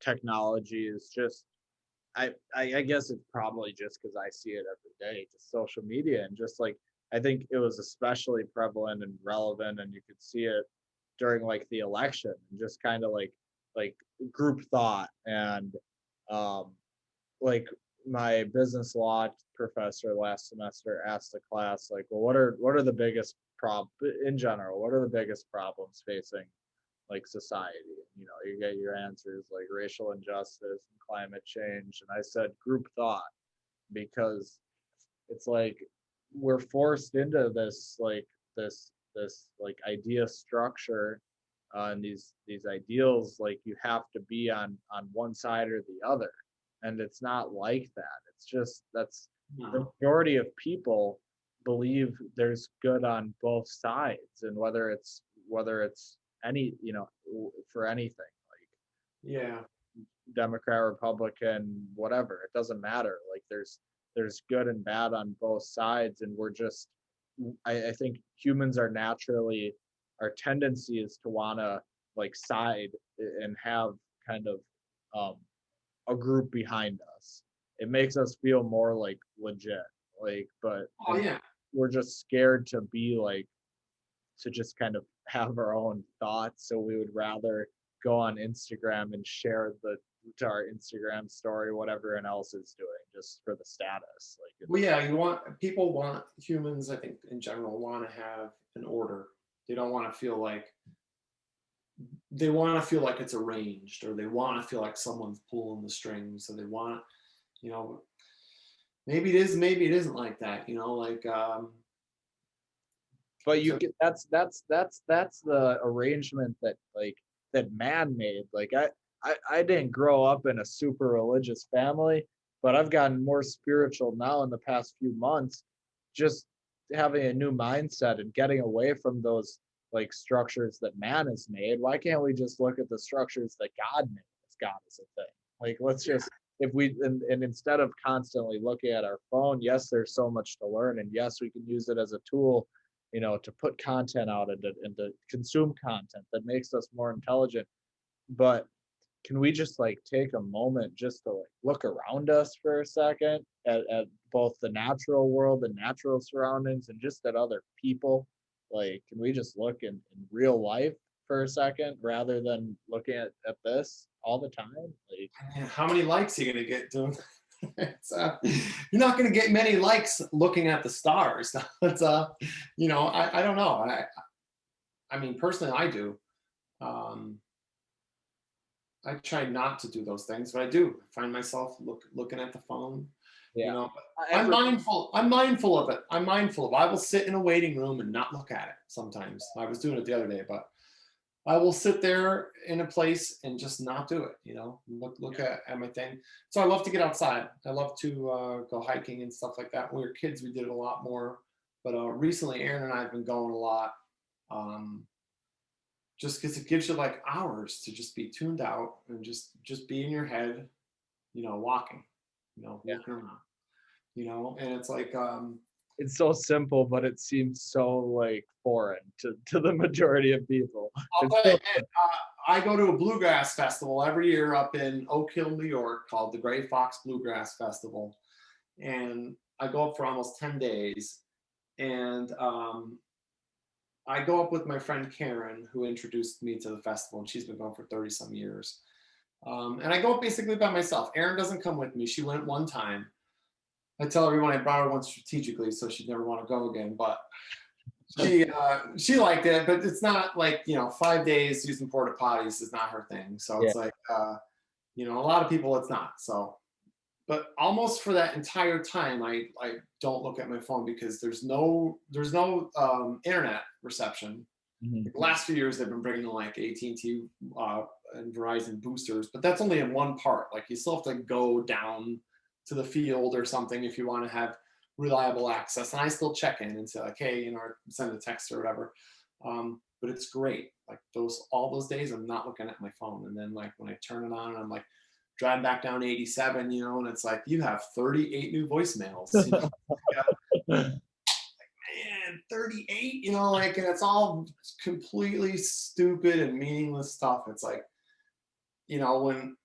technology is just, I guess it's probably just because I see it every day, just social media, and just like I think it was especially prevalent and relevant, and you could see it during like the election, and just kind of like group thought, and um like my business law professor last semester asked the class like, well, what are the biggest in general, what are the biggest problems facing like society? You know, you get your answers like racial injustice and climate change. And I said group thought, because it's like we're forced into this like idea structure, and these ideals, like you have to be on one side or the other, and it's not like that. It's just that's the No. majority of people believe there's good on both sides, and whether it's any, you know, for anything, like Yeah. Democrat, Republican, whatever, it doesn't matter. Like there's good and bad on both sides, and we're just, I think humans are naturally, our tendency is to want to like side and have kind of um, a group behind us. It makes us feel more like legit, like, but Oh yeah. we're just scared to be like, to just kind of have our own thoughts. So we would rather go on Instagram and share the to our Instagram story what everyone else is doing, just for the status. Like Well, it's, yeah, people want, humans, I think in general, want to have an order. They don't want to feel like, they want to feel like it's arranged, or they want to feel like someone's pulling the strings. So they want, you know, maybe it is, maybe it isn't like that, like, but you so get, that's the arrangement that like that man made. Like I didn't grow up in a super religious family, but I've gotten more spiritual now in the past few months, just having a new mindset and getting away from those like structures that man has made. Why can't we just look at the structures that God made, as God is a thing? Like let's yeah, just, if we, and instead of constantly looking at our phone, yes, there's so much to learn, and yes, we can use it as a tool, you know, to put content out, and to consume content that makes us more intelligent. But can we just like take a moment just to like look around us for a second at both the natural world, the natural surroundings, and just at other people? Like, can we just look in real life for a second rather than looking at this all the time? Like, man, how many likes are you gonna get doing? It's, you're not gonna get many likes looking at the stars. It's I don't know. I mean, personally, I do. Um, I try not to do those things, but I do. I find myself looking at the phone. You yeah, know, I'm every, mindful. I'm mindful of it. I'm mindful of. I will sit in a waiting room and not look at it. Sometimes I was doing it the other day, but I will sit there in a place and just not do it. Look yeah, at my thing. So I love to get outside. I love to go hiking and stuff like that. When we were kids, we did it a lot more. But recently, Aaron and I have been going a lot. Um, just because it gives you like hours to just be tuned out and just be in your head, walking, yeah. looking around, and it's like, It's so simple, but it seems so like foreign to the majority of people. I'll It's tell you, so, man, I go to a bluegrass festival every year up in Oak Hill, New York, called the Gray Fox Bluegrass Festival, and I go up for almost 10 days. And I go up with my friend Karen, who introduced me to the festival, and she's been going for 30 some years. And I go up basically by myself. Erin doesn't come with me. She went one time. I tell everyone I brought her once strategically, so she'd never want to go again. But she liked it, but it's not like, 5 days using porta potties is not her thing. So yeah, it's like, a lot of people it's not. So, but almost for that entire time, I don't look at my phone because there's no internet reception. mhm, The last few years they've been bringing in like AT&T and Verizon boosters, but that's only in one part. Like you still have to go down to the field or something if you want to have reliable access. And I still check in and say like, hey, or send a text or whatever. But it's great. Like all those days, I'm not looking at my phone. And then like when I turn it on, and I'm like driving back down 87, and it's like you have 38 new voicemails. Man, 38, like, and it's all completely stupid and meaningless stuff. It's like, when